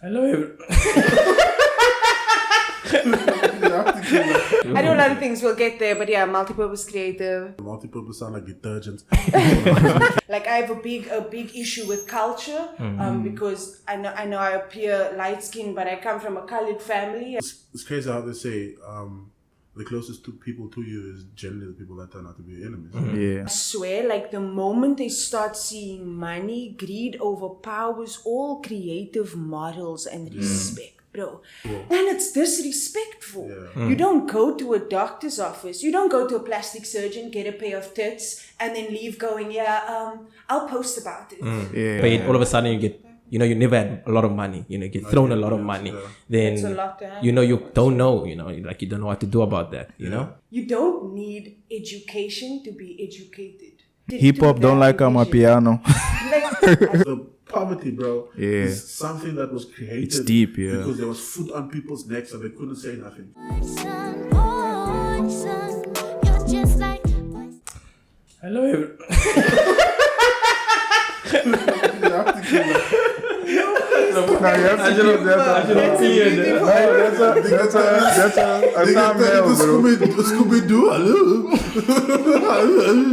Hello. I do a lot of things. We'll get there, but yeah, multi-purpose creative. Multi-purpose sound like detergent. Like I have a big issue with culture, because I know I appear light skinned, but I come from a colored family. It's crazy how they say the closest two people to you is generally the people that turn out to be your enemies. Yeah. I swear, like the moment they start seeing money, greed overpowers all creative models and respect. Bro. Cool. And it's disrespectful. Yeah. You don't go to a doctor's office. You don't go to a plastic surgeon, get a pair of tits, and then leave going, I'll post about it. Yeah. But all of a sudden you get, you never had a lot of money, you get thrown a lot of money. Yeah. Then, It's a lot to have. you don't know, like you don't know what to do about that, you know? You don't need education to be educated. Hip hop don't like Amapiano. The poverty, bro, Yeah. is something that was created. It's deep, yeah. Because there was food on people's necks and they couldn't say nothing. Hello. Scooby-Doo, hello.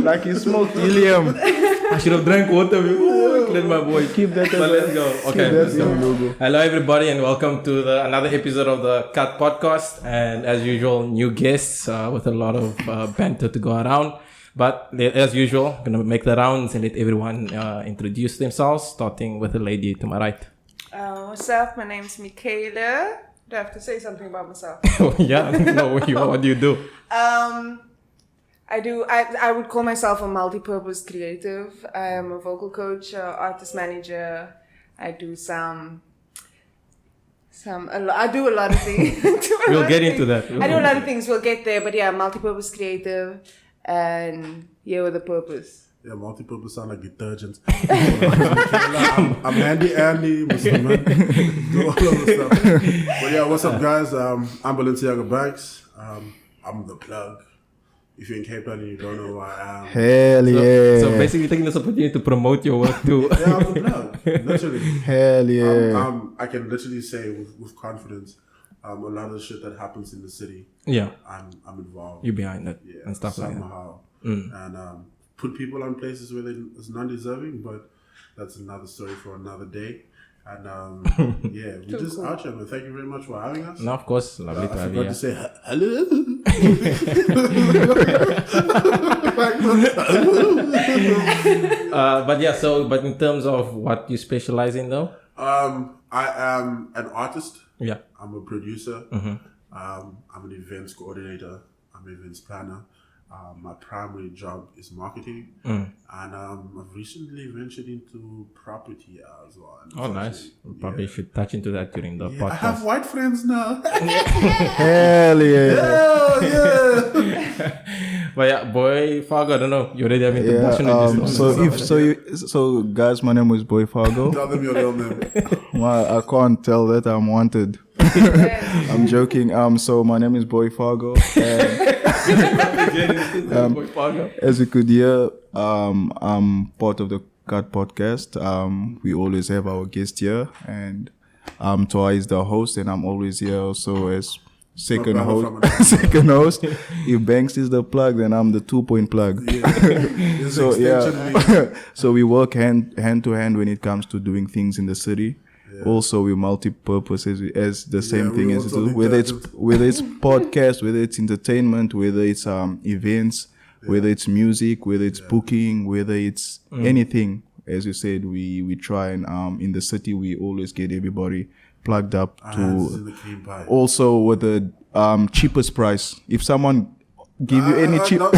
Like he smoked helium. I should have drank water before. Let my boy. Keep that But let's go. Okay, let's go. logo. Hello, everybody, and welcome to another episode of the Cut Podcast. And as usual, new guests with a lot of banter to go around. But as usual, I'm going to make the rounds and let everyone introduce themselves, starting with the lady to my right. What's up? My name's Mekaylor. Do I have to say something about myself? Yeah, no, what do you do? I would call myself a multi-purpose creative. I am a vocal coach, artist manager. I do I do a lot of things. We'll get into that. I do a lot of things. We'll get there, but yeah, multi-purpose creative, and yeah, with a purpose. Yeah, multi-purpose sound like detergent. I'm Andy, Muslim, do all of the stuff. But yeah, what's up, guys? I'm Balenciaga Banks. I'm the plug. If you're in Cape Town and you don't know who I am. Hell yeah. So basically taking this opportunity to promote your work too. Yeah, I'm the plug. Literally. Hell yeah. I can literally say with confidence, a lot of the shit that happens in the city, Yeah, I'm involved. you behind it Yeah, and stuff like that. somehow. And put people on places where it's non-deserving, but that's another story for another day. And yeah, we're just out here, man. Thank you very much for having us. No, of course, lovely to I have forgot you. to say hello. But yeah, but in terms of what you specialize in though? I am an artist. Yeah. I'm a producer. I'm an events coordinator. I'm an events planner. My primary job is marketing, and I've recently ventured into property as well. And Oh, nice. We probably should touch into that during the I podcast. have white friends now. Hell yeah. Hell yeah! But yeah, boy, Fargo, I don't know. You already have introduction with this. So guys, my name is Boy Fargo. Tell them your real name. Well, I can't tell that I'm wanted. I'm joking. So my name is Boy Fargo. And Boy Fargo. as you could hear, I'm part of the Cut Podcast. We always have our guest here, and Twaha is the host, and I'm always here also as second host. If Banks is the plug, then I'm the 2-point plug. Yeah. So yeah, so we work hand to hand when it comes to doing things in the city. Yeah. Also, we multi-purpose as the same thing as we do. Whether it's podcast, whether it's entertainment, whether it's events, whether it's music, whether it's booking, whether it's anything. As you said, we try and in the city we always get everybody plugged up to also with the cheapest price. If someone give you any cheap. Wait,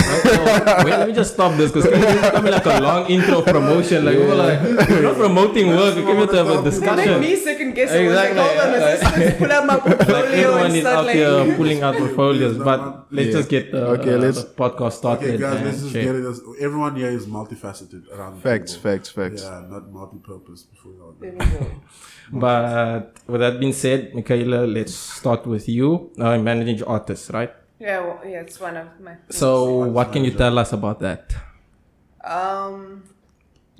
let me just stop this because it's coming like a long intro promotion. Like we're not promoting work. We came here to have a discussion. Like me second guessing. Exactly. Like, hold on, let's pull out my portfolio Like everyone and is start out like. here pulling out portfolios, but let's just get the podcast started. Okay, guys, let's just get it. Everyone here is multifaceted around. Facts. Yeah, not multi-purpose. Before you all There we go. But with that being said, Mekaylor, let's start with you. Managing artist, right? Yeah, well, yeah, it's one of my things. So what can you tell us about that?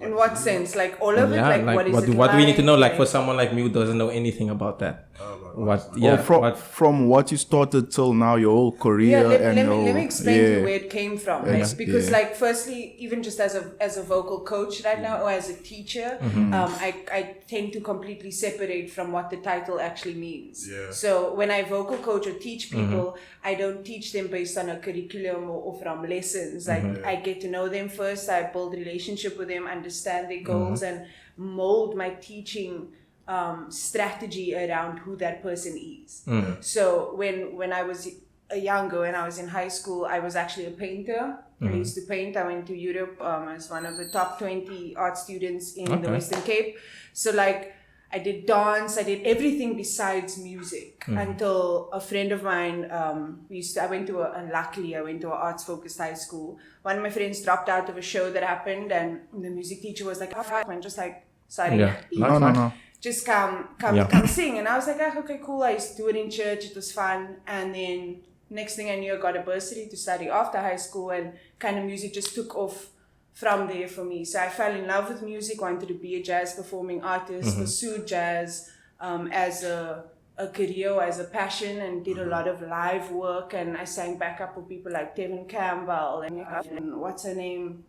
In what sense? Like all of it? Yeah, Like what is it what do we need to know? Like Like- for someone like me who doesn't know anything about that. What? Or Yeah. from what you started till now, your whole career Yeah, let, and let, your me, let me explain to yeah. you where it came from. Yeah. Like, because, Yeah. like, firstly, even just as a vocal coach right now, or as a teacher, I tend to completely separate from what the title actually means. Yeah. So when I vocal coach or teach people, I don't teach them based on a curriculum or from lessons. Like, I get to know them first. I build relationship with them, understand their goals, and mold my teaching strategy around who that person is. So when I was younger, when I was in high school, I was actually a painter. I used to paint. I went to Europe as one of the top 20 art students in the Western Cape. So like I did dance, I did everything besides music until a friend of mine, luckily I went to an arts focused high school. One of my friends dropped out of a show that happened, and the music teacher was like, oh, I'm just like, sorry. Yeah. No. Just come sing. And I was like, okay, cool. I used to do it in church. It was fun. And then next thing I knew, I got a bursary to study after high school, and kind of music just took off from there for me. So I fell in love with music, wanted to be a jazz performing artist, pursued jazz as a career, as a passion, and did a lot of live work. And I sang backup for people like Tevin Campbell and what's her name?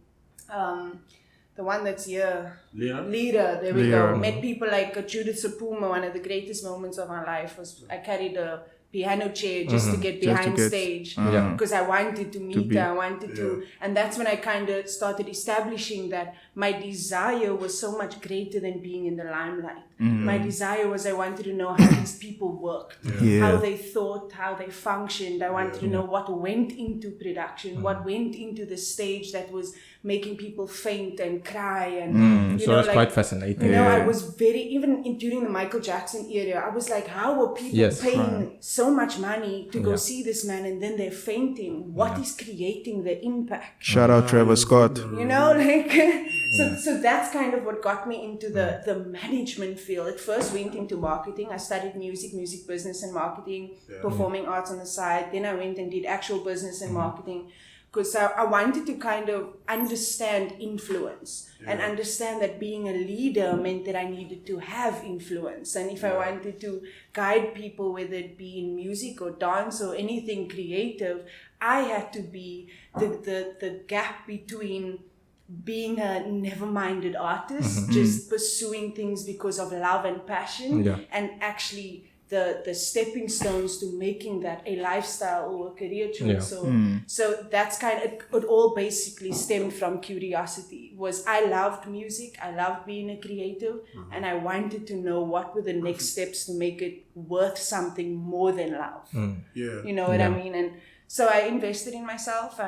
The one that's here. Leader, there we go. Met people like Judith Sapuma. One of the greatest moments of my life was I carried a piano chair just to get behind stage because I wanted to meet her. I wanted to, and that's when I kind of started establishing that my desire was so much greater than being in the limelight. My desire was I wanted to know how these people worked, how they thought, how they functioned. I wanted to know what went into production, what went into the stage that was making people faint and cry. And So that's quite fascinating. You know, I was during the Michael Jackson era, I was like, how are people paying so much money to go see this man and then they're fainting? What is creating the impact? Shout out Trevor Scott. You know, like, so that's kind of what got me into the management field. It first went into marketing. I studied music business and marketing, performing arts on the side. Then I went and did actual business and marketing. Because I wanted to kind of understand influence and understand that being a leader meant that I needed to have influence. And if I wanted to guide people, whether it be in music or dance or anything creative, I had to be the gap between being a never-minded artist, just pursuing things because of love and passion, and actually the stepping stones to making that a lifestyle or a career choice. So that's kind of, it all basically stemmed from curiosity. Was I loved music, I loved being a creative, and I wanted to know what were the next steps to make it worth something more than love. You know what I mean? And so I invested in myself,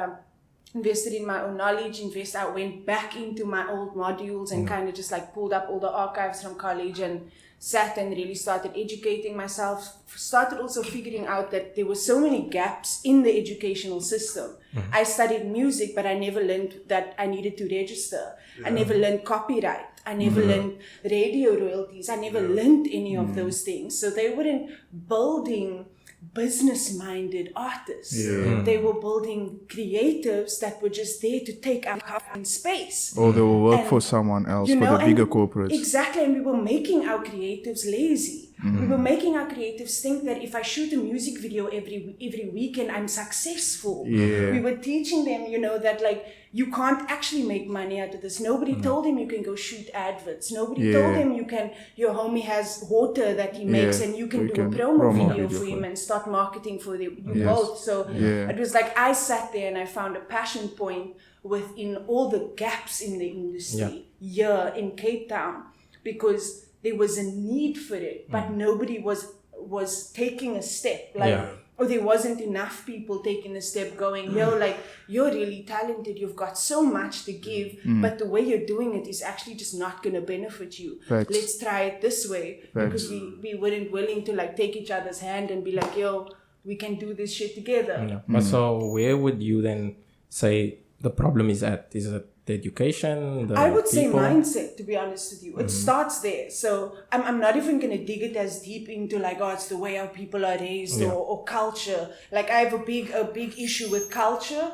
invested in my own knowledge, I went back into my old modules and kind of just like pulled up all the archives from college and sat and really started educating myself, started also figuring out that there were so many gaps in the educational system. I studied music, but I never learned that I needed to register. I never learned copyright. I never learned radio royalties. I never learned any of those things. So they weren't building business-minded artists. They were building creatives that were just there to take up space. Or they will work for someone else, for the bigger corporates. Exactly, and we were making our creatives lazy. We were making our creatives think that if I shoot a music video every weekend, I'm successful. We were teaching them, you know, that like you can't actually make money out of this. Nobody told him you can go shoot adverts. Nobody told him your homie has water that he makes and you can do a promo video for him and start marketing for you both. So it was like I sat there and I found a passion point within all the gaps in the industry here in Cape Town, because there was a need for it, but nobody was taking a step. Or there wasn't enough people taking a step going, like, you're really talented, you've got so much to give, but the way you're doing it is actually just not going to benefit you. Let's try it this way. Because we weren't willing to like take each other's hand and be like, we can do this shit together. But so where would you then say the problem is at? Is it the education? The I would say people? mindset, to be honest with you. It starts there. So I'm not even going to dig it as deep into like, oh, it's the way our people are raised or culture. Like I have a big issue with culture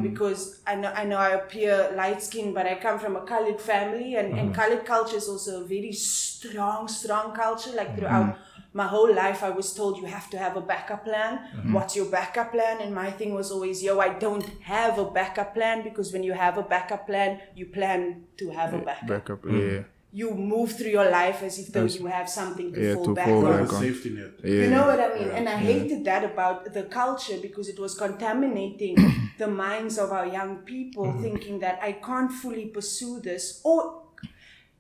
because I know I appear light skinned, but I come from a colored family and colored culture is also a very strong culture. Like throughout my whole life, I was told you have to have a backup plan. What's your backup plan? And my thing was always, I don't have a backup plan, because when you have a backup plan, you plan to have a backup. You move through your life as if though you have something to fall back on. A safety net. You know what I mean? And I hated that about the culture, because it was contaminating the minds of our young people, thinking that I can't fully pursue this. Or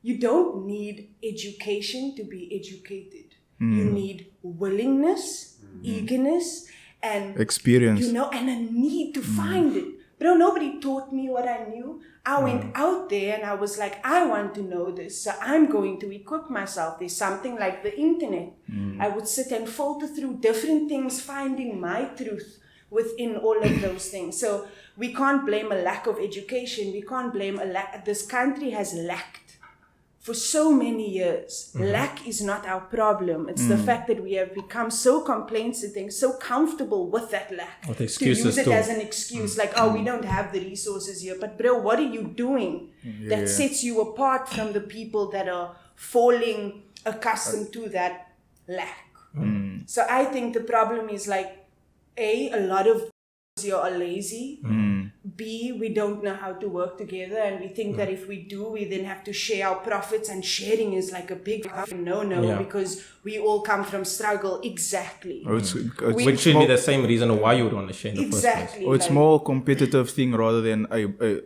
you don't need education to be educated. You need willingness, eagerness, and experience. and a need to find it. But nobody taught me what I knew. I went out there and I was like, I want to know this, so I'm going to equip myself. There's something like the internet. I would sit and filter through different things, finding my truth within all of those things. So we can't blame a lack of education. We can't blame a lack. This country has lacked for so many years. Lack is not our problem. It's the fact that we have become so complacent and so comfortable with that lack. With excuses to use it too. as an excuse, like, we don't have the resources here. But bro, what are you doing that sets you apart from the people that are falling accustomed to that lack? So I think the problem is like, A lot of are lazy. B, we don't know how to work together, and we think that if we do, we then have to share our profits, and sharing is like a big no because we all come from struggle. Exactly. Which should be the same reason why you would want to share in the first place. Or it's more competitive thing rather than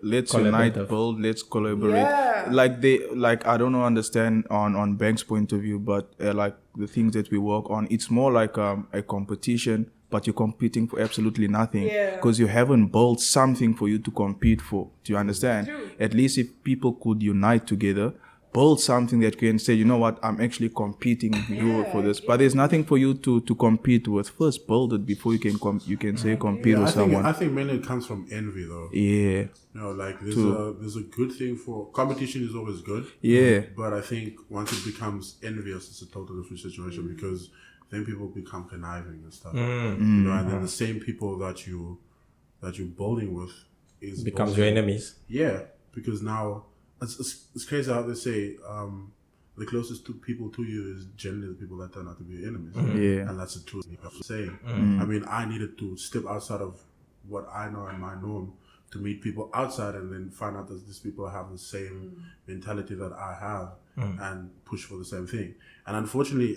let's unite, build, let's collaborate. Like I don't understand on Banks' point of view, but like the things that we work on, it's more like a competition, but you're competing for absolutely nothing because you haven't built something for you to compete for. Do you understand? True. At least if people could unite together, build something that can say, you know what, I'm actually competing with you for this. But there's nothing for you to compete with. First, build it before you can compete with someone. I think mainly it comes from envy, though. Yeah. Like there's a good thing for competition is always good. Yeah. But I think once it becomes envious, it's a totally different situation because then people become conniving and stuff. And then the same people that you're building with becomes your enemies. Yeah, because now it's crazy how they say the closest two people to you is generally the people that turn out to be your enemies. Yeah, and that's the truth. I'm saying. I mean, I needed to step outside of what I know and my norm to meet people outside and then find out that these people have the same mentality that I have and push for the same thing. And unfortunately,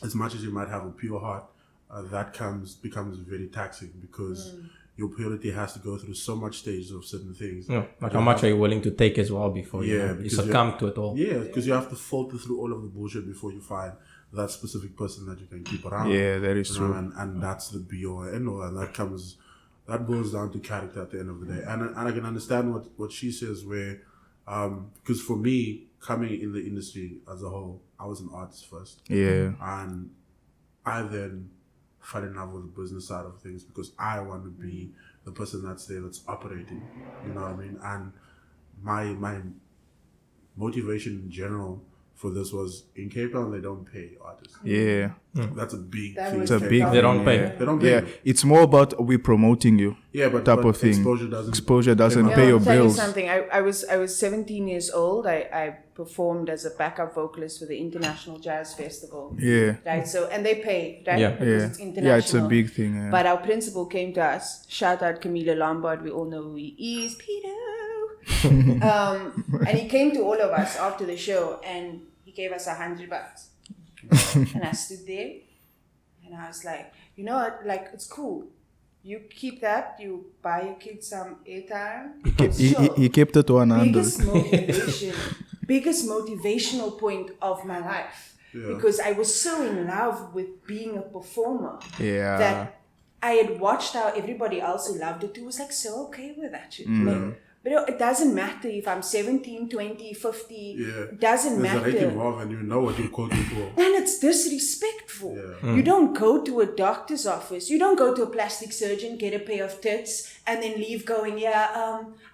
as much as you might have a pure heart, that becomes very taxing because your purity has to go through so much stages of certain things. Like how much are you willing to take as well before you succumb to it all? Yeah, because you have to filter through all of the bullshit before you find that specific person that you can keep around. Yeah, that is true. And that's the be all and end all, and that boils down to character at the end of the day. And I can understand what she says where, because for me, coming in the industry as a whole, I was an artist first. Yeah. And I then fell in love with the business side of things because I want to be the person that's there, that's operating. You know what I mean? And my motivation in general for this was in Cape Town, they don't pay artists. Yeah. That's a big thing. It's a big thing. They don't pay. Yeah. They don't pay. Yeah, it's more about we promoting you. Yeah, but type of thing. Exposure doesn't pay your I'll tell you bills. something. I was 17 years old. I performed as a backup vocalist for the International Jazz Festival. Yeah. Right. So and they pay, right? Yeah. Because Yeah. it's international. Yeah, it's a big thing. Yeah. But our principal came to us. Shout out Camilo Lombard. We all know who he is. Peter. And he came to all of us after the show and he gave us $100. And I stood there and I was like, you know what? Like, it's cool. You keep that. You buy your kids some airtime. He kept it 100. Biggest motivational point of my life. Yeah. Because I was so in love with being a performer. Yeah. That I had watched how everybody else who loved it too was like so okay with that shit. Like, but it doesn't matter if I'm 17, 20, 50. Yeah. It doesn't matter. There's a hate involved and you know what you're quoting for. And it's disrespectful. for. Yeah. You don't go to a doctor's office. You don't go to a plastic surgeon, get a pair of tits, and then leave going,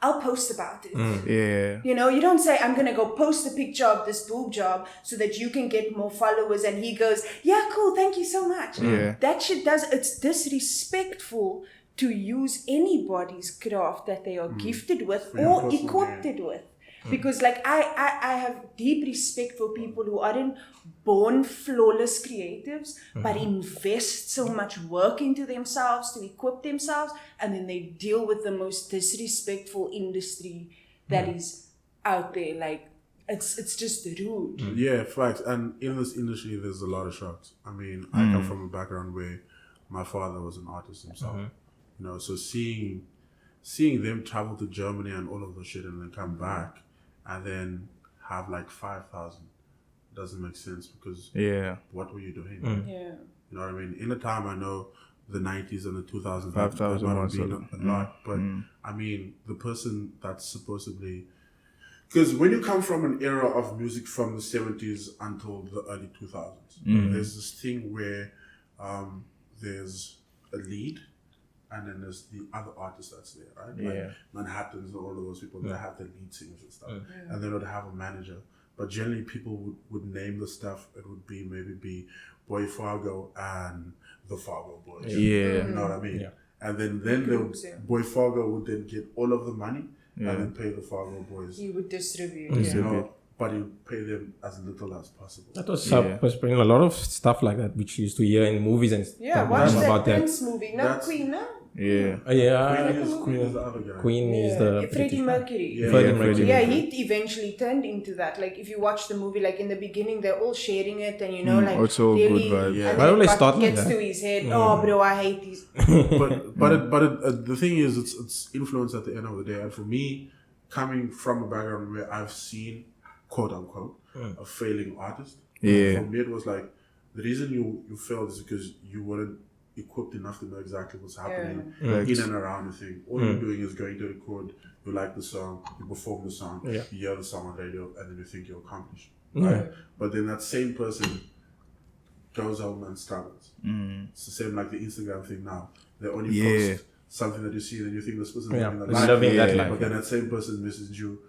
I'll post about it. Yeah. You know, you don't say, I'm going to go post a picture of this boob job so that you can get more followers. And he goes, yeah, cool, thank you so much. Yeah. That shit it's disrespectful to use anybody's craft that they are gifted with For your or personal equipped with. Because like I have deep respect for people who aren't born flawless creatives, but invest so much work into themselves to equip themselves, and then they deal with the most disrespectful industry that is out there. Like it's just rude. Yeah, facts. And in this industry, there's a lot of shots. I mean, I come from a background where my father was an artist himself. You know, so seeing them travel to Germany and all of the shit and then come back and then have like 5,000 doesn't make sense because what were you doing? Yeah. You know what I mean? In the time, I know the 90s and the 2000s, 5,000 might have was been a lot, but I mean, the person that's supposedly, because when you come from an era of music from the 70s until the early 2000s, there's this thing where there's a lead and then there's the other artist that's there, right? Like Manhattans and all of those people, they have the lead singers and stuff. And they would have a manager. But generally people would name the stuff, it would be maybe Boy Fargo and the Fargo Boys. Yeah. You know what I mean? Yeah. And then Boy Fargo would then get all of the money and then pay the Fargo Boys. He would distribute. You know, but you pay them as little as possible. That was a lot of stuff like that, which you used to hear in movies and stuff Watch that about that. Prince movie. No, That's- Queen, no? Yeah. Queen is the other guy. Queen is the Freddie Mercury. Yeah. Freddie Yeah, Mercury. Yeah, he eventually turned into that. Like, if you watch the movie, like in the beginning, they're all sharing it, and you know, like also really, good vibe. Yeah. and Why then always it start like gets that? to his head. Oh, bro, I hate these. But the thing is, it's influence at the end of the day. And for me, coming from a background where I've seen, quote unquote, a failing artist. Yeah. For me, it was like the reason you failed is because you weren't equipped enough to know exactly what's happening in and around the thing. All you're doing is going to record. You like the song, you perform the song, you hear the song on radio, and then you think you're accomplished. Right? But then that same person goes home and struggles. It's the same like the Instagram thing now. They only post something that you see, then you think this person's living the life. living that life. But then that same person messages you,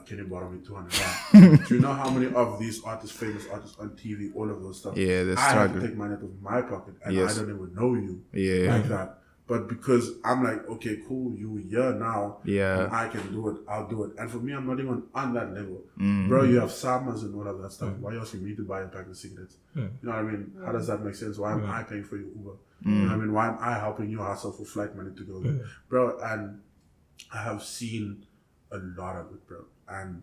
can you borrow me 200 Do you know how many of these artists, famous artists on TV, all of those stuff? Yeah, they're I have struggling. to take money out of my pocket and I don't even know you Yeah. like that. But because I'm like, okay, cool, you here now, and I can do it, I'll do it. And for me, I'm not even on that level. Bro, you have summers and all of that stuff. Why else you need to buy a pack of cigarettes? You know what I mean? How does that make sense? Why am I paying for your Uber? You know what I mean? Why am I helping you hustle for flight money to go there? Bro, and I have seen a lot of it, bro. And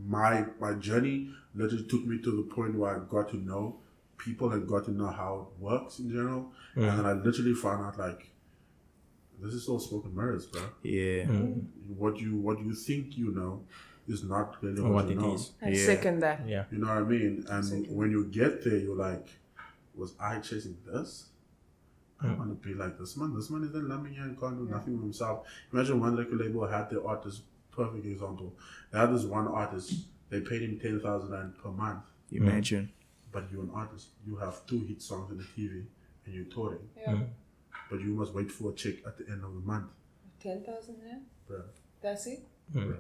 my journey literally took me to the point where I got to know people and got to know how it works in general. And then I literally found out like, this is all smoke and mirrors, bro. Yeah. What you think you know is not really what you it know. is. I second that. Yeah. You know what I mean? And when you get there, you're like, was I chasing this? I want to be like this man. This man is then loving and can't do nothing with himself. Imagine one record label had their artist. Perfect example. They had this one artist. They paid him 10,000 rand per month. Imagine. But you're an artist. You have 2 hit songs on the TV, and you're touring. Yeah. But you must wait for a check at the end of the month. 10,000, yeah? Bro. That's it? Bro.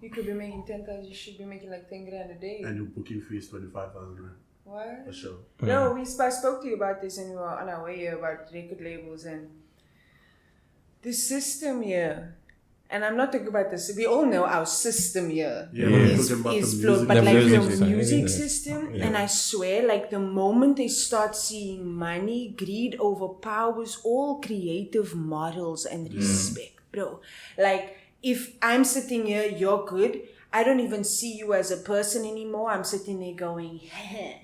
You could be making 10,000, you should be making like 10 grand a day. And your booking fee is 25,000 rand What? a show. No, I spoke to you about this when we were on our way here about record labels and the system here. And I'm not talking about this. We all know our system here Yeah, is we're talking about the flawed, music. but The like music the system, music isn't it? system, and I swear, like the moment they start seeing money, greed overpowers all creative models and respect, bro. Like if I'm sitting here, you're good. I don't even see you as a person anymore. I'm sitting there going, heh.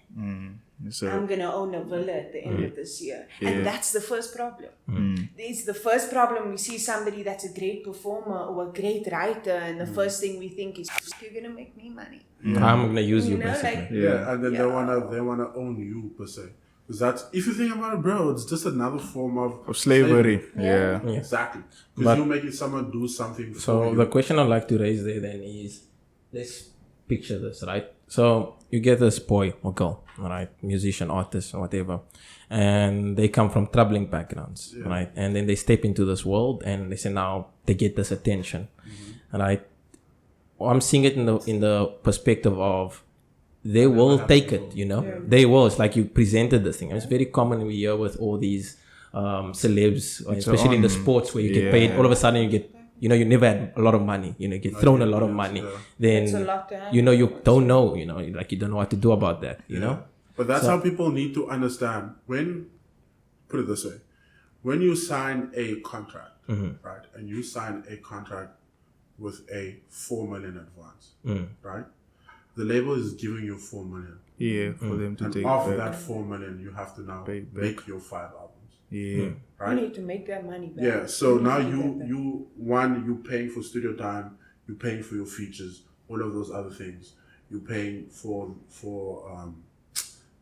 So, I'm gonna own a villa at the end of this year, and that's the first problem. It's the first problem. We see somebody that's a great performer or a great writer, and the first thing we think is, "You're gonna make me money." I'm gonna use you, You know, basically. like- Yeah, and then they wanna own you per se. Because that's, if you think about it, bro, it's just another form of slavery. Yeah. Exactly. But- Because you're making someone do something for So you. the question I'd like to raise there then is, let's picture this, right? So you get this boy or girl, right? Musician, artist, or whatever. And they come from troubling backgrounds, right? And then they step into this world and they say now they get this attention, right? I'm seeing it in the perspective of they will take it, you know? They will. It's like you presented this thing. It's very common we hear with all these celebs, especially in the sports where you get paid. All of a sudden you get, you know, you never had a lot of money, you know, you get thrown a lot of money. Then, It's a lot to handle. you know, you don't know, you know, like you don't know what to do about that, you know? But that's how people need to understand put it this way, when you sign a contract, right, and you sign a contract with a 4 million advance, right, the label is giving you 4 million. Yeah, for them to And take off back. that 4 million, you have to now Pay back. make your 5 albums, Yeah. right? You need to make that money back. Yeah, so now need to get that. you're paying for studio time, you're paying for your features, all of those other things. You're paying for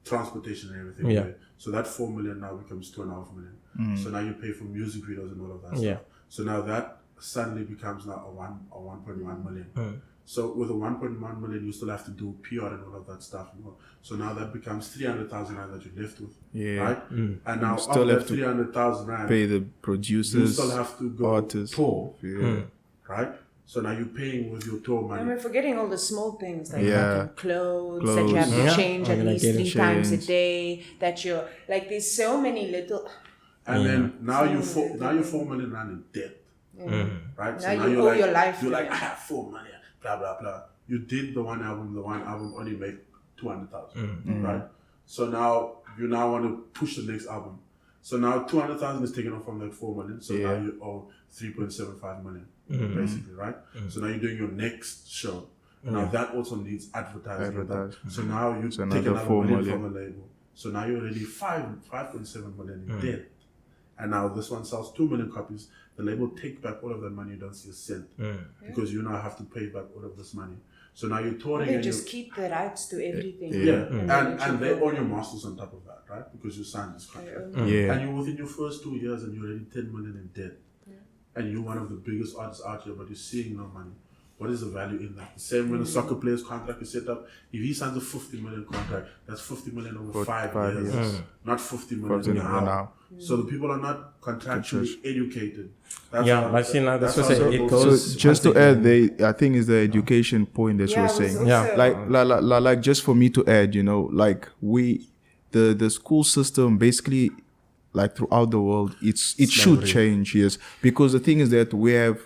transportation and everything. Yeah. Right? So that 4 million now becomes 2.5 million. So now you pay for music videos and all of that Yeah. stuff. So now that suddenly becomes now a 1.1 million. So with a 1.1 million, you still have to do PR and all of that stuff. You know? So now that becomes 300,000 rand that you're left with. Yeah. Right? And now still of have that to 300,000 rand, Pay the you producers, still have to go artists. tour, Yeah. right? So now you're paying with your tour And money. we're forgetting all the small things like Yeah. fucking clothes that you have to Yeah. change I'm at gonna least get 3 it times a changed. day. That you're like, there's so many little. And then now you're 4 million rand in debt, right? Now you owe your life You're to like, them. I have 4 million, blah blah blah. You did the one album only made 200,000, right? So now you want to push the next album. So now 200,000 is taken off from that 4 million. So now you owe 3.75 million, basically, right? So now you're doing your next show. Now that also needs advertising. So now you take another another 4 million million. from the label. So now you're already 5.7 million in debt. And now this one sells 2 million copies. The label take back all of that money. You don't see a cent because you now have to pay back all of this money. So now you're touring. They and just you're- keep the rights to everything. and they own your masters on top of that, right? Because you signed this contract. Yeah. And you're within your first 2 years and you're already 10 million in debt. And you're one of the biggest artists out here, but you're seeing no money. What is the value in that? The same when a soccer player's contract is set up, if he signs a 50 million contract, that's 50 million over For 5 5 years, years. not 50 million 50 now. now. So the people are not contractually educated. That's Yeah, how- but see, now that's what how I say, it it goes. goes- So just to once again- add, I think is the education point that you Yeah, were I was saying. Yeah. also- Like just for me to add, you know, like the school system basically, like throughout the world, it should change, yes, because the thing is that we have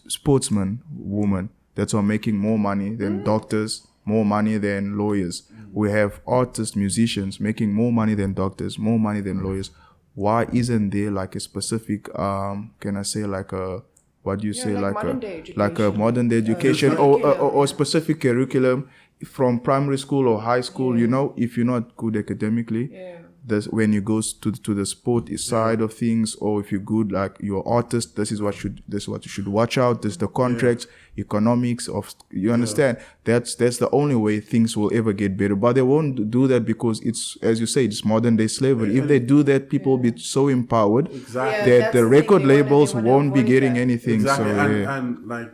sportsmen, women that are making more money than doctors, more money than lawyers. We have artists, musicians making more money than doctors, more money than lawyers. Why isn't there like a specific, can I say like a, what do you say, like like modern a day like a education. modern day education or specific curriculum from primary school or high school? You know, if you're not good academically, that's when you go to the sport side of things, or if you're good, like you're artist, this is what you should watch out. This is the contracts, economics of, you understand. That's the only way things will ever get better. But they won't do that because it's, as you say, it's modern day slavery. If they do that, people will be so empowered Exactly. Yeah, that that's the the record thing, they wanna- labels they wanna won't be avoid getting that. anything. Exactly. So And like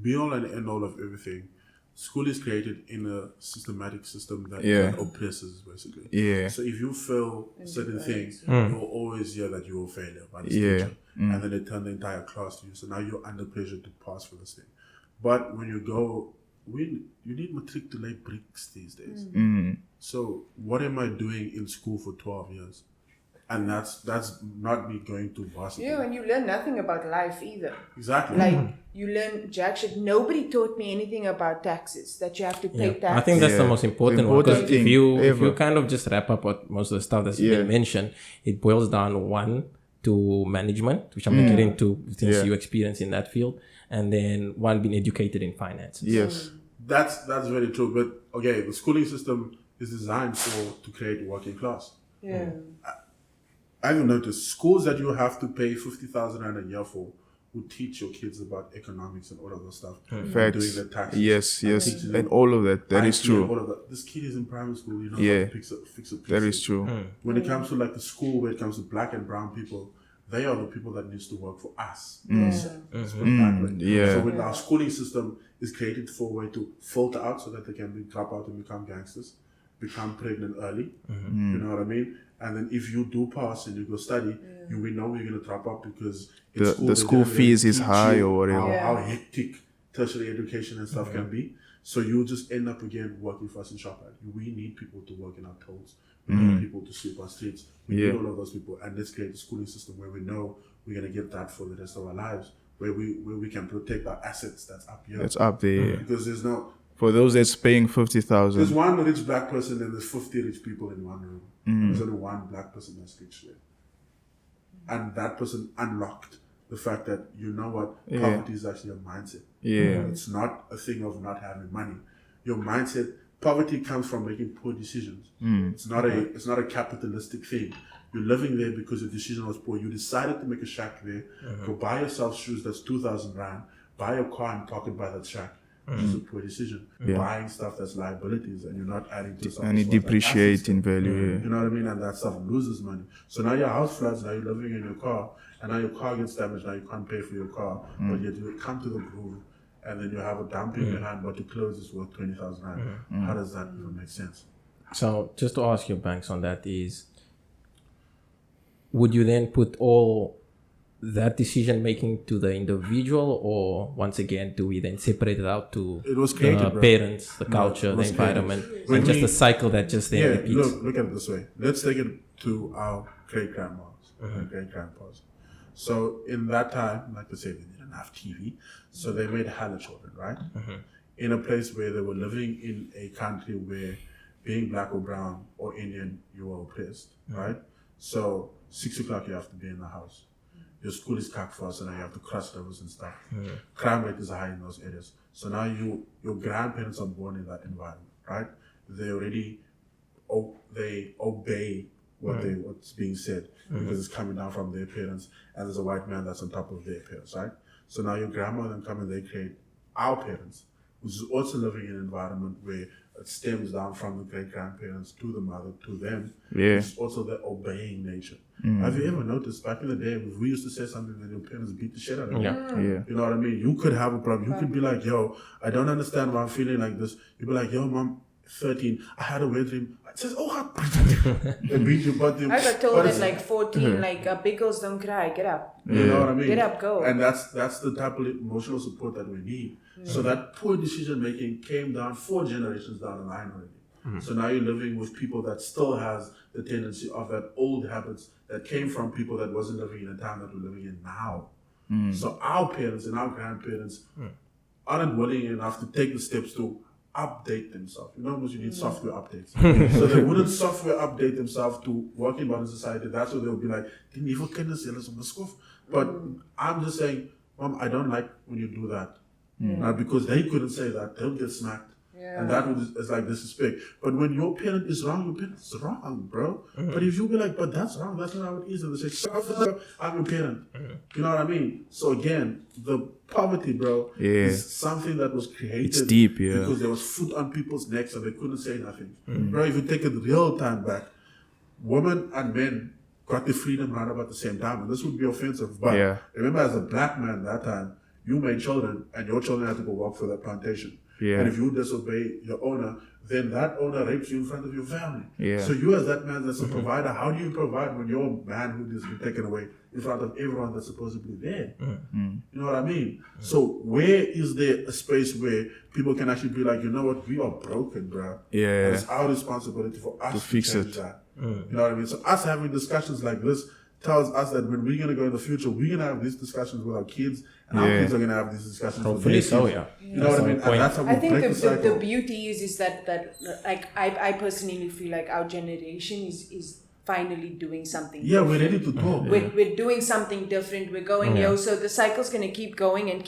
be all and end all of everything. School is created in a systematic system that oppresses, basically. Yeah. So if you fail certain things, you'll always hear that you're a failure by the teacher. And then they turn the entire class to you. So now you're under pressure to pass for this thing. But when you go, you need matric to lay bricks these days. So what am I doing in school for 12 years? And that's not me going to varsity. Yeah, and you learn nothing about life either. Exactly. Like, you learn jack shit. Nobody taught me anything about taxes, that you have to pay taxes. I think that's the Yeah. most important The one, because important if thing you ever. kind of just wrap up what most of the stuff that's been mentioned, it boils down one to management, which I'm gonna get into since you experience in that field, and then one being educated in finances. yes. That's very true. But okay, the schooling system is designed to create working class. Yeah. I've noticed schools that you have to pay 50,000 rand a year for who teach your kids about economics and all of those stuff. Facts. Doing the taxes. Yes. teaching them And all of that. That is IT and true. all of that. This kid is in primary school, you know, Yeah. how to fix a That is true. When it comes to like the school, where it comes to black and brown people, they are the people that needs to work for us. Mm. Let's put it that way. Yeah. So when our schooling system is created for a way to filter out so that they can drop out and become gangsters, become pregnant early, you know what I mean? And then if you do pass and you go study, you will know you're going to drop out because The school fees is high or whatever. How hectic tertiary education and stuff can be. So you just end up again working for us in ShopRite. We need people to work in our tolls. We need people to sweep our streets. We need all of those people. And let's create a schooling system where we know we're going to get that for the rest of our lives, where we can protect our assets that's up here. That's up there. Because there's no... For those that's paying There's 50,000. one rich black person and there's 50 rich people in one room. There's only one black person that's rich there. And that person unlocked the fact that, you know what, poverty is actually a mindset. Yeah. It's not a thing of not having money. Your mindset, poverty comes from making poor decisions. It's not a capitalistic thing. You're living there because your decision was poor. You decided to make a shack there, go buy yourself shoes that's 2,000 rand, buy a car and park it by that shack. Which is a poor decision. Buying stuff that's liabilities and you're not adding to something. And it depreciates in value. You know what I mean? And that stuff loses money. So now your house floods, now you're living in your car, and now your car gets damaged, now you can't pay for your car, but yet you come to the groove, and then you have a dump in your hand, but your clothes is worth 20,000 rand. How does that even make sense? So just to ask your Banks on that is, would you then put all that decision making to the individual, or once again do we then separate it out to It was created, the bro. parents, the culture, the environment, and just a cycle that just then repeats? Look at it this way. Let's take it to our great-grandmas and great-grandpas. So in that time, like I said, they didn't have TV, so they made hella children, right? In a place where they were living in a country where being black or brown or Indian, you were oppressed, right? So 6 o'clock you have to be in the house. Your school is cut for us, and now you have to cross rivers and stuff. Crime rate is high in those areas. So now your grandparents are born in that environment, right? They already they obey what's being said because it's coming down from their parents, and there's a white man that's on top of their parents, right? So now your grandma then come and they create our parents, which is also living in an environment where it stems down from the great-grandparents to the mother, to them. Yeah. It's also the obeying nature. Have you ever noticed, back in the day, if we used to say something, then your parents beat the shit out of you? Yeah. You know what I mean? You could have a problem. You could be like, yo, I don't understand why I'm feeling like this. You'd be like, yo, mom, 13, I had a wet dream. It says, oh, they beat you, but they... I got told at like 14, like, big girls don't cry, get up. You know what I mean? Get up, go. And that's the type of emotional support that we need. So that poor decision making came down 4 generations down the line already. So now you're living with people that still has the tendency of that old habits that came from people that wasn't living in the time that we're living in now. So our parents and our grandparents aren't willing enough to take the steps to update themselves. You know, because you need software updates. So they wouldn't software update themselves to work in modern society. That's what they'll be like, "Didn't even kinders jealous on the school." But I'm just saying, Mom, I don't like when you do that. Because they couldn't say that, they'll get smacked. And that is like disrespect. But when your parent is wrong, your parent is wrong, bro. But if you be like, but that's wrong, that's not how it is. And they say, I'm your parent. You know what I mean? So again, the poverty, bro, is something that was created. It's deep, because there was food on people's necks and they couldn't say nothing. Bro, if you take it real time back, women and men got the freedom right about the same time. And this would be offensive. But remember, as a black man that time, you made children and your children had to go work for that plantation. And if you disobey your owner, then that owner rapes you in front of your family. So you as that man that's a provider, how do you provide when your manhood has been taken away in front of everyone that's supposedly there? You know what I mean? So where is there a space where people can actually be like, you know what, we are broken, bro. And it's our responsibility for us to fix change that. You know what I mean? So us having discussions like this tells us that when we're going to go in the future, we're going to have these discussions with our kids, and our kids are going to have these discussions Hopefully with their so, kids. You know what I mean? And that's how we I think break the cycle. the beauty is that like I personally feel like our generation is finally doing something. Yeah, we're ready to talk. We're doing something different. We're going, so the cycle's going to keep going, and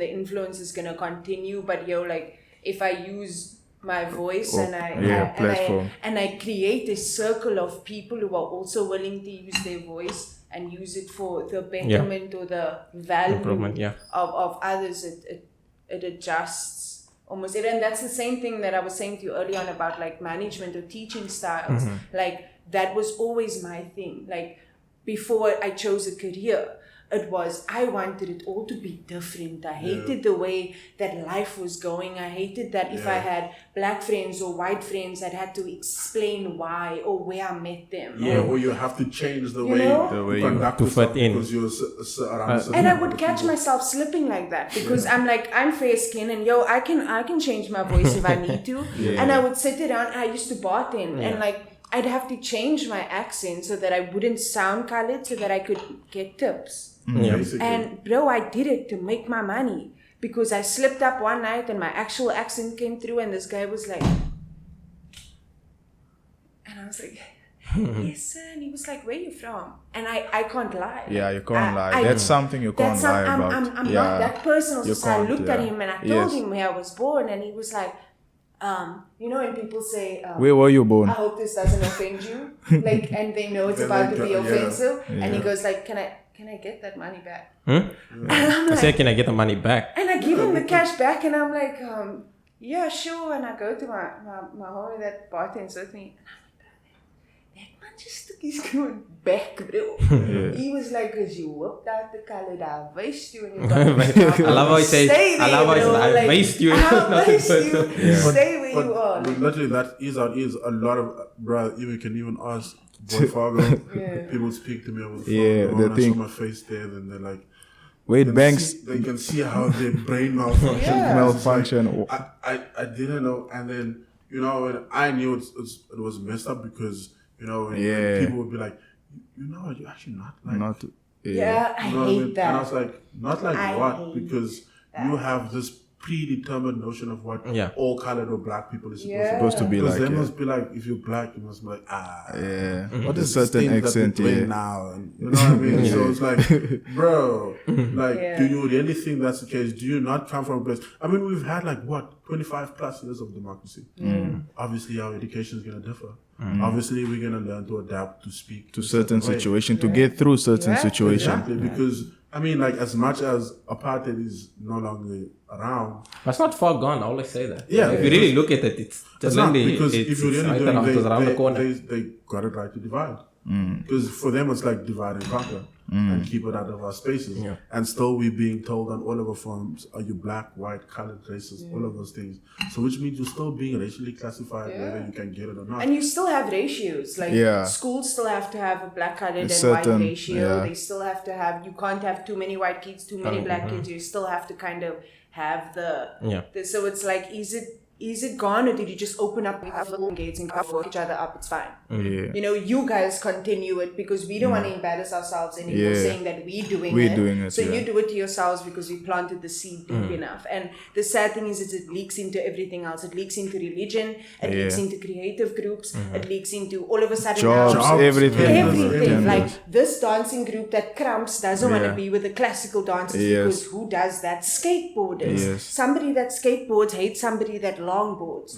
the influence is going to continue. But like if I use my voice and I create a circle of people who are also willing to use their voice and use it for the betterment or the value of others, it adjusts almost. And that's the same thing that I was saying to you earlier on about like management or teaching styles. Like that was always my thing. Like before I chose a career. It was, I wanted it all to be different. I hated the way that life was going. I hated that if I had black friends or white friends, I'd had to explain why or where I met them. Yeah, or you have to change the way you conduct to fit in. because you're around. And I would catch myself slipping like that because I'm like, I'm fair skinned and I can change my voice if I need to. And I would sit around. I used to bartend and like I'd have to change my accent so that I wouldn't sound colored, so that I could get tips. And bro, I did it to make my money because I slipped up one night and my actual accent came through and this guy was like, and I was like, yes sir, and he was like, where you from? And I can't lie. Yeah, you can't lie. That's something you can't lie about. I'm not that person. So I looked at him and I told him where I was born, and he was like, you know when people say, where were you born? I hope this doesn't offend you, like, and they know it's about to be offensive, and he goes like, can I get that money back? And I'm like, I said, can I get the money back? and I give him the cash back, and I'm like, yeah, sure. And I go to my homie that bartends with me, and I'm like, that man just took his going back, bro. He was like, cause you whipped out the color, I wasted you, and you I love how he says, I love how he says, I wasted you. I wasted you. Stay where you are. Literally, that is a lot of, bro, you can even ask Boy Fargo. People speak to me over the phone. When I show my face there, then they're like, wait, Banks. They can see how their brain malfunction. I didn't know, and then when I knew it was messed up because when people would be like, you're actually not like I hate that. And I was like, not like what? Because you have this predetermined notion of what all colored or black people is supposed to be like. Because they must be like, if you're black, you must be like, what is certain accent now? And, you know what I mean? So it's like, bro, like, do you really think that's the case? Do you not come from a place? I mean, we've had 25 plus years of democracy. Obviously, our education is going to differ. Obviously, we're going to learn to adapt to speak to certain situations, to get through certain situations. Exactly, because I mean, as much as apartheid is no longer around, but it's not far gone. I always say that. Yeah, if you really look at it, it's not, because if you really do around the corner. They got it right to divide. Because for them, it's like divide and conquer and keep it out of our spaces. And still, we're being told on all of our forms, are you black, white, colored, racist, all of those things. So which means you're still being racially classified, whether you can get it or not. And you still have ratios. Schools still have to have a black, colored, and white ratio. They still have to have, you can't have too many white kids, too many black kids. You still have to kind of have the so it's like, is it gone, or did you just open up little gates and cover each other up? It's fine. You guys continue it because we don't want to embarrass ourselves anymore saying that we're doing it. So you do it to yourselves because we planted the seed deep enough. And the sad thing is it leaks into everything else. It leaks into religion. It leaks into creative groups. It leaks into all of a sudden jobs, everything. Like this dancing group that Cramps doesn't want to be with the classical dancers because who does that? Skateboarders. Somebody that skateboards hates somebody that longboards.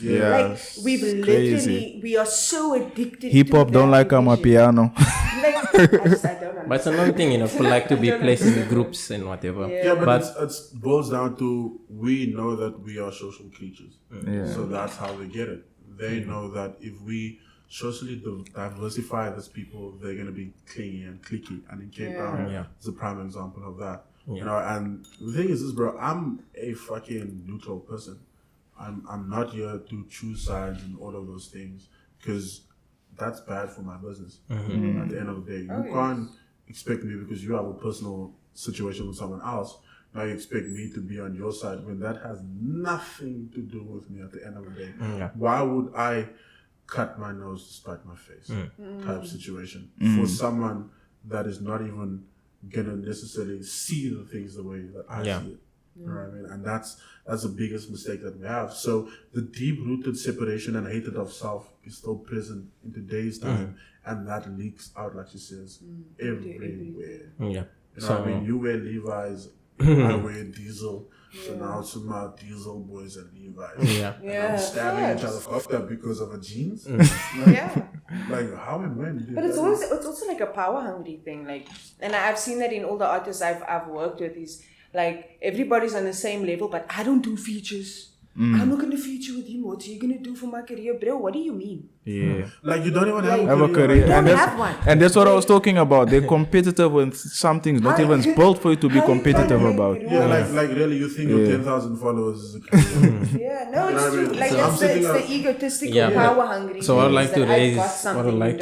We've literally, we are so addicted hip hop don't like Amapiano. I don't understand. But it's another thing, people like to be placed in groups and whatever. But it boils down to, we know that we are social creatures. So that's how they get it. They know that if we socially diversify as people, they're going to be clingy and cliquey. And in Cape Town is a prime example of that. And the thing is this, bro, I'm a fucking neutral person. I'm not here to choose sides and all of those things because that's bad for my business. At the end of the day, you can't expect me because you have a personal situation with someone else. Now you expect me to be on your side when that has nothing to do with me at the end of the day. Why would I cut my nose to spite my face type situation for someone that is not even gonna necessarily see the things the way that I see it? You know what I mean? And that's the biggest mistake that we have. So the deep-rooted separation and hatred of self is still present in today's time, and that leaks out, like she says, everywhere. You know what I mean? You wear Levi's, I wear Diesel. So now it's my Diesel boys and Levi's. And I'm stabbing each other off that because of a jeans. Like how and when? But it's also like a power-hungry thing. And I've seen that in all the artists I've worked with. Is like everybody's on the same level, but I don't do features. I'm not going to feature with him. What are you going to do for my career, bro? What do you mean? Yeah. Like you don't even Have a career. don't have one. And that's what I was talking about. They're competitive with something not even built for you to be competitive about. Yeah, like really, you think your 10,000 followers is a career? Yeah, no, it's You know what I true. mean? Like So I'm it's sitting the up- egotistical, power hungry. So what I'd like to raise,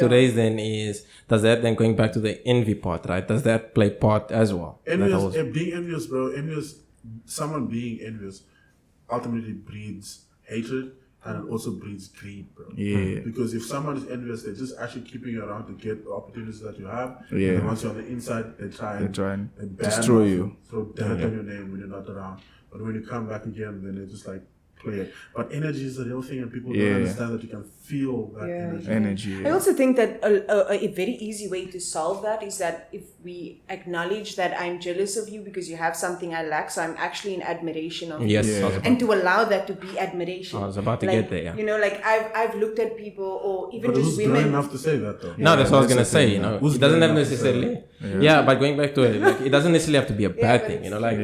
raise then is, does that then going back to the envy part, right? Does that play part as well? Envious, being envious, bro. Someone being envious ultimately breeds hatred and it also breeds greed, bro. Yeah. Because if someone is envious, they're just actually keeping you around to get the opportunities that you have. Yeah. And once you're on the inside, they try and and ban destroy off you. throw dirt on your name when you're not around. But when you come back again, then they just like play it. But energy is the real thing, and people don't understand that you can feel that energy. I also think that a very easy way to solve that is that if we acknowledge that I'm jealous of you because you have something I lack, so I'm actually in admiration of you. Yes. And to allow that to be admiration. I was about to like, get there. Yeah. You know, like I've looked at people or even But just who's women. brave enough to say that though? No, that's what I was gonna say. You know, Who's it doesn't brave have enough to say necessarily. Yeah, but going back to it, like, it doesn't necessarily have to be a bad thing. You know, like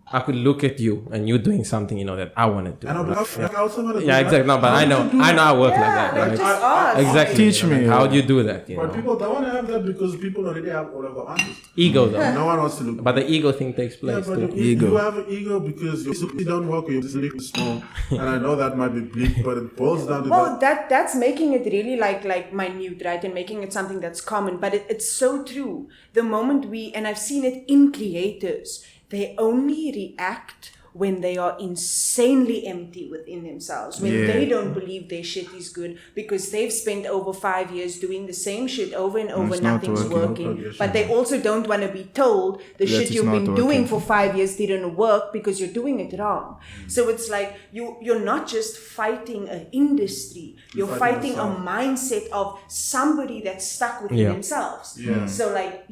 I could look at you and you doing something, you know, that I want to do. And I'm like, I also want to do Yeah, that. exactly. No, but I know I work like that. like Right? just ask. Exactly. Teach me. How do you do that? You But know, people don't want to have that because people already have all of the answers. ego though. No one wants to look. But the ego thing takes Yeah, place but too. you have an ego because you don't work, you're just little small. And I know that might be bleak, but it boils down to Well, that's making it really like minute, right? And making it something that's common. But it's so true. The moment and I've seen it in creators, they only react when they are insanely empty within themselves, when they don't believe their shit is good because they've spent over 5 years doing the same shit over and over, it's not nothing's working. working. But they also don't want to be told the shit it's you've not been doing working. for 5 years didn't work because you're doing it wrong. So it's like you're not just fighting an industry, you're fighting a mindset of somebody that's stuck within themselves. So like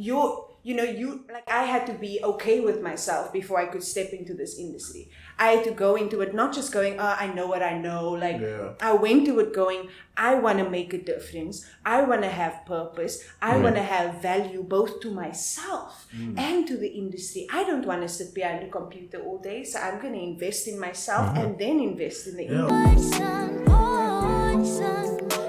I had to be okay with myself before I could step into this industry. I had to go into it, not just going, I know what I know. Like I went to it going, I want to make a difference. I want to have purpose. I want to have value both to myself and to the industry. I don't want to sit behind a computer all day. So I'm going to invest in myself and then invest in the industry. Poison, poison.